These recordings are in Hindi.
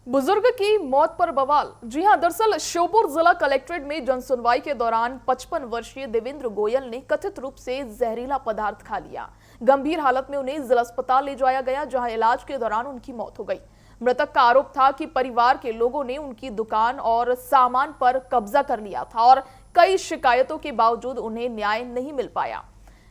बुजुर्ग की मौत पर बवाल। जी हां, दरअसल श्योपुर जिला कलेक्ट्रेट में जनसुनवाई के दौरान 55 वर्षीय देवेंद्र गोयल ने कथित रूप से जहरीला पदार्थ खा लिया। गंभीर हालत में उन्हें जिला अस्पताल ले जाया गया, जहां इलाज के दौरान उनकी मौत हो गई। मृतक का आरोप था कि परिवार के लोगों ने उनकी दुकान और सामान पर कब्जा कर लिया था और कई शिकायतों के बावजूद उन्हें न्याय नहीं मिल पाया।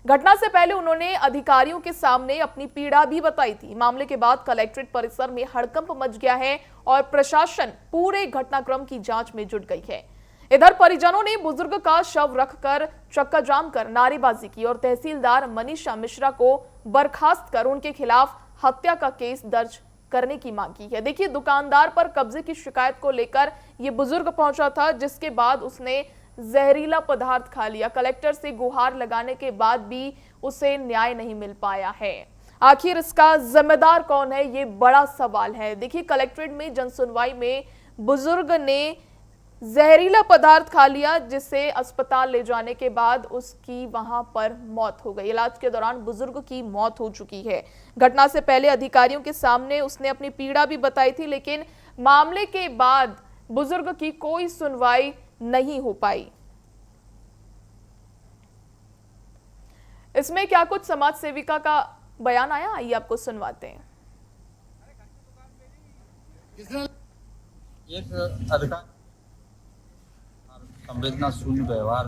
घटना से पहले उन्होंने अधिकारियों के सामने अपनी पीड़ा भी बताई थी। मामले के बाद कलेक्ट्रेट परिसर में हड़कंप मच गया है और प्रशासन पूरे घटनाक्रम की जांच में जुट गई है। इधर परिजनों ने बुजुर्ग का शव रखकर चक्का जाम कर नारेबाजी की और तहसीलदार मनीषा मिश्रा को बर्खास्त कर उनके खिलाफ हत्या का केस दर्ज करने की मांग की है। देखिए, दुकानदार पर कब्जे की शिकायत को लेकर ये बुजुर्ग पहुंचा था, जिसके बाद उसने जहरीला पदार्थ खा लिया। कलेक्टर से गुहार लगाने के बाद भी उसे न्याय नहीं मिल पाया है। आखिर इसका जिम्मेदार कौन है, ये बड़ा सवाल है। देखिए, कलेक्ट्रेट में जनसुनवाई में बुजुर्ग ने जहरीला पदार्थ खा लिया, जिसे अस्पताल ले जाने के बाद उसकी वहां पर मौत हो गई। इलाज के दौरान बुजुर्ग की मौत हो चुकी है। घटना से पहले अधिकारियों के सामने उसने अपनी पीड़ा भी बताई थी, लेकिन मामले के बाद बुजुर्ग की कोई सुनवाई नहीं हो पाई। इसमें क्या कुछ समाज सेविका का बयान आया, आइए आपको सुनवाते हैं। एक अधिकार संवेदना शून्य व्यवहार।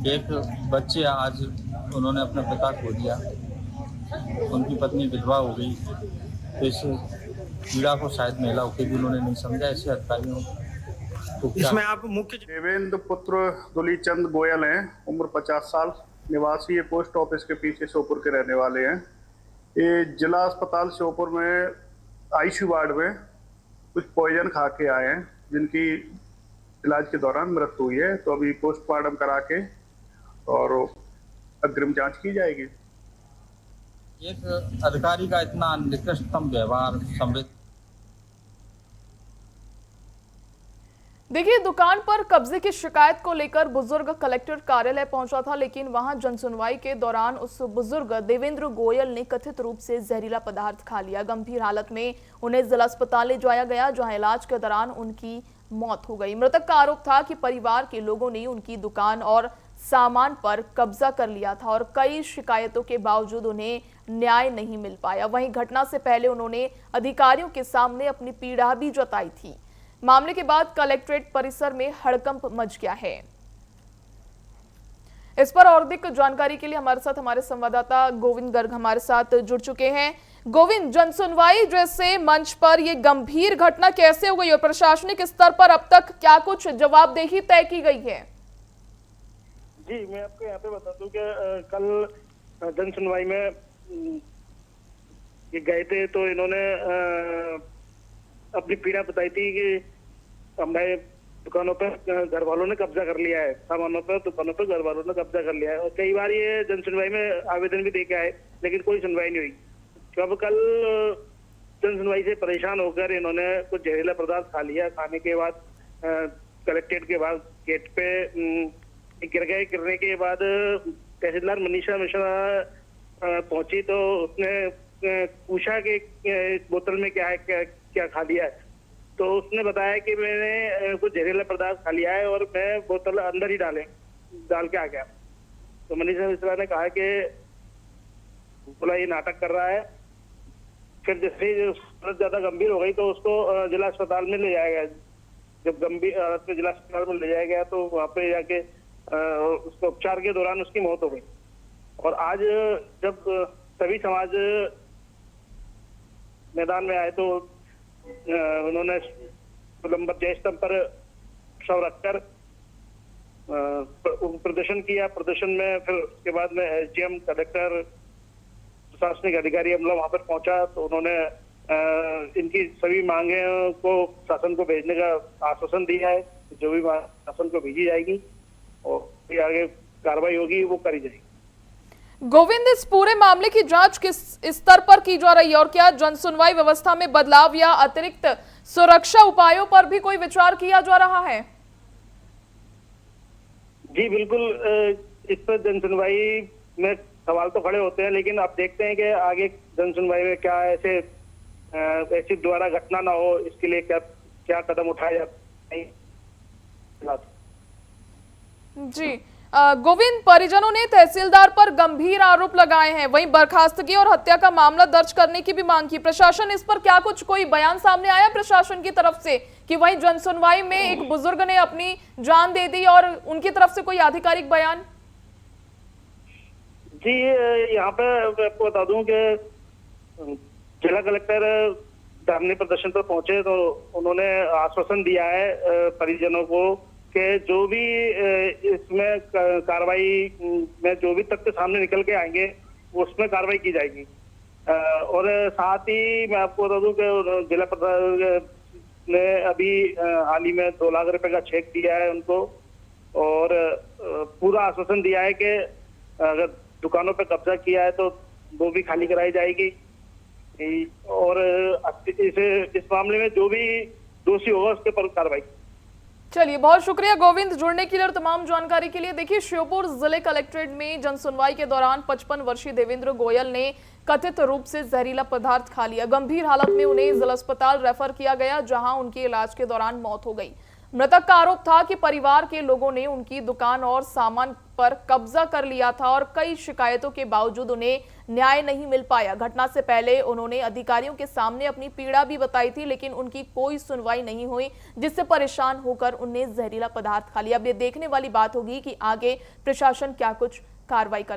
एक बच्चे आज उन्होंने अपने पिता खो दिया, उनकी पत्नी विधवा हो गई, तो इस पीड़ा को शायद महिलाओं के भी उन्होंने नहीं समझा। ऐसे अधिकारियों को इसमें आप मुख्य देवेंद्र पुत्र दुलीचंद गोयल हैं, उम्र 50 साल, निवासी ये पोस्ट ऑफिस के पीछे श्योपुर के रहने वाले हैं। ये जिला अस्पताल श्योपुर में आईसीयू वार्ड में कुछ पॉइजन खा के आए हैं, जिनकी इलाज के दौरान मृत्यु हुई है। तो अभी पोस्टमार्टम करा के और अग्रिम जांच की जाएगी। एक अधिकारी का इतना निकृष्टतम व्यवहार संवेद देखिए, दुकान पर कब्जे की शिकायत को लेकर बुजुर्ग कलेक्टर कार्यालय पहुंचा था, लेकिन वहां जनसुनवाई के दौरान उस बुजुर्ग देवेंद्र गोयल ने कथित रूप से जहरीला पदार्थ खा लिया। गंभीर हालत में उन्हें जिला अस्पताल ले जाया गया, जहां इलाज के दौरान उनकी मौत हो गई। मृतक का आरोप था कि परिवार के लोगों ने उनकी दुकान और सामान पर कब्जा कर लिया था और कई शिकायतों के बावजूद उन्हें न्याय नहीं मिल पाया। वहीं घटना से पहले उन्होंने अधिकारियों के सामने अपनी पीड़ा भी जताई थी। मामले के बाद कलेक्ट्रेट परिसर में हड़कंप मच गया है। इस पर और अधिक जानकारी के लिए हमारे संवाददाता गोविंद गर्ग हमारे साथ जुड़ चुके हैं। गोविंद, जनसुनवाई जैसे मंच पर यह गंभीर घटना कैसे हो गई और प्रशासनिक स्तर पर अब तक क्या कुछ जवाबदेही तय की गई है? जी, मैं आपको यहाँ पे बता दूं कि कल जनसुनवाई में ये गए थे, तो इन्होंने अपनी पीड़ा बताई थी कि हमारे दुकानों पर घर वालों ने कब्जा कर लिया है, सामानों पर दुकानों पर घर वालों ने कब्जा कर लिया है। और कई बार ये जनसुनवाई में आवेदन भी दे के आए, लेकिन कोई सुनवाई नहीं हुई। तो अब कल जनसुनवाई से परेशान होकर इन्होंने कुछ जहरीला पदार्थ खा लिया। खाने के बाद कलेक्ट्रेट के बाद गेट पे गिर गए। गिरने के बाद तहसीलदार मनीषा मिश्रा पहुंची, तो उसने पूछा कि इस बोतल में क्या है, क्या खा लिया है। तो उसने बताया कि मैंने कुछ जहरीला पदार्थ खा लिया है और मैं बोतल अंदर ही डाल के आ गया। तो मनीषा मिश्रा ने कहा कि बोला ये नाटक कर रहा है। फिर जैसे हालत ज्यादा गंभीर हो गई तो उसको जिला अस्पताल में ले जाया गया। जब गंभीर हालत में जिला अस्पताल में ले जाया गया तो वहाँ पे जाके उसको उपचार के दौरान उसकी मौत हो गई। और आज जब सभी समाज मैदान में आए तो उन्होंने गोलंबर जय स्तंभ पर शव रखकर प्रदर्शन किया। प्रदर्शन में फिर उसके बाद में एसडीएम, कलेक्टर, प्रशासनिक अधिकारी अमला वहां पर पहुंचा, तो उन्होंने इनकी सभी मांगे को शासन को भेजने का आश्वासन दिया है। जो भी शासन को भेजी जाएगी और आगे कार्रवाई होगी वो करी जाएगी। गोविंद, इस पूरे मामले की जांच किस स्तर पर की जा रही है और क्या जनसुनवाई व्यवस्था में बदलाव या अतिरिक्त सुरक्षा उपायों पर भी कोई विचार किया जा रहा है? जी बिल्कुल, इस पर जनसुनवाई में सवाल तो खड़े होते हैं, लेकिन आप देखते हैं कि आगे जनसुनवाई में क्या ऐसे ऐसी दोबारा घटना ना हो, इसके लिए क्या क्या कदम उठाया जी गोविंद, परिजनों ने तहसीलदार पर गंभीर आरोप लगाए हैं, वहीं बर्खास्तगी और हत्या का मामला दर्ज करने की भी मांग की। प्रशासन इस पर क्या कुछ कोई बयान सामने आया प्रशासन की तरफ से कि वहीं जनसुनवाई में एक बुजुर्ग ने अपनी जान दे दी, और उनकी तरफ से कोई आधिकारिक बयान? जी, यहाँ पे मैं आपको बता दूं कि जिला कलेक्टर धरने प्रदर्शन पर पहुंचे तो उन्होंने आश्वासन दिया है परिजनों को कि जो भी इसमें कार्रवाई में जो भी तथ्य सामने निकल के आएंगे उसमें कार्रवाई की जाएगी। और साथ ही मैं आपको बता दूं कि जिला प्रशासन ने अभी हाल ही में 2 लाख रुपए का चेक दिया है उनको, और पूरा आश्वासन दिया है कि अगर दुकानों पर कब्जा किया है तो वो भी खाली कराई जाएगी, और इस मामले में जो भी दोषी होगा उसके पर कार्रवाई। चलिए, बहुत शुक्रिया गोविंद जुड़ने के लिए और तमाम जानकारी के लिए। देखिए, श्योपुर जिले कलेक्ट्रेट में जनसुनवाई के दौरान 55 वर्षीय देवेंद्र गोयल ने कथित रूप से जहरीला पदार्थ खा लिया। गंभीर हालत में उन्हें जिला अस्पताल रेफर किया गया, जहां उनके इलाज के दौरान मौत हो गई। मृतक का आरोप था कि परिवार के लोगों ने उनकी दुकान और सामान पर कब्जा कर लिया था और कई शिकायतों के बावजूद उन्हें न्याय नहीं मिल पाया। घटना से पहले उन्होंने अधिकारियों के सामने अपनी पीड़ा भी बताई थी, लेकिन उनकी कोई सुनवाई नहीं हुई, जिससे परेशान होकर उन्हें जहरीला पदार्थ खा लिया। अब ये देखने वाली बात होगी कि आगे प्रशासन क्या कुछ कार्रवाई करता है।